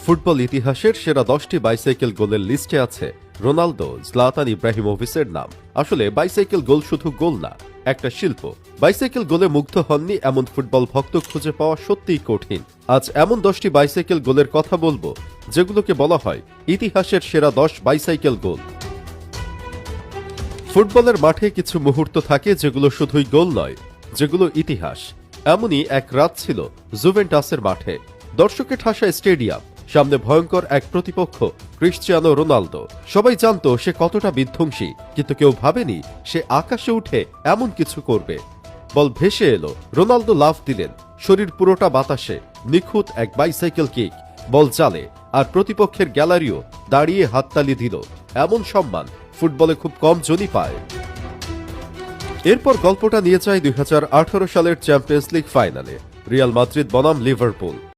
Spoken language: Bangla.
ফুটবল ইতিহাসের সেরা 10টি বাইসাইকেল গোলের লিস্টে আছে রোনালদো, জলাতান ইব্রাহিমোভিচের নাম। আসলে বাইসাইকেল গোল শুধু গোল না, একটা শিল্প। বাইসাইকেল গোলে মুগ্ধ হননি এমন ফুটবল ভক্ত খুঁজে পাওয়া সত্যিই কঠিন। আজ এমন 10টি বাইসাইকেল গোলের কথা বলবো যেগুলোকে বলা হয় ইতিহাসের সেরা 10 বাইসাইকেল গোল। ফুটবলের মাঠে কিছু মুহূর্ত থাকে যেগুলো শুধুই গোল নয়, যেগুলো ইতিহাস। এমনই এক রাত ছিল জুভেন্টাসের মাঠে। দর্শকে ঠাসা স্টেডিয়াম, সামনে ভয়ঙ্কর এক প্রতিপক্ষ ক্রিশ্চিয়ানো রোনালদো। সবাই জানতো সে কতটা বিধ্বংসী, কিন্তু কেউ ভাবেনি সে আকাশে উঠে এমন কিছু করবে। বল ভেসে এলো, রোনালদো লাফ দিলেন, শরীর পুরোটা বাতাসে, নিখুঁত এক বাইসাইকেল কিক। বল জালে, আর প্রতিপক্ষের গ্যালারিও দাঁড়িয়ে হাততালি দিল। এমন সম্মান ফুটবলে খুব কম জনই পায়। এরপর গল্পটা নিয়ে যায় 2018 সালের চ্যাম্পিয়ন্স লিগ ফাইনালে, রিয়াল মাদ্রিদ বনাম লিভারপুল।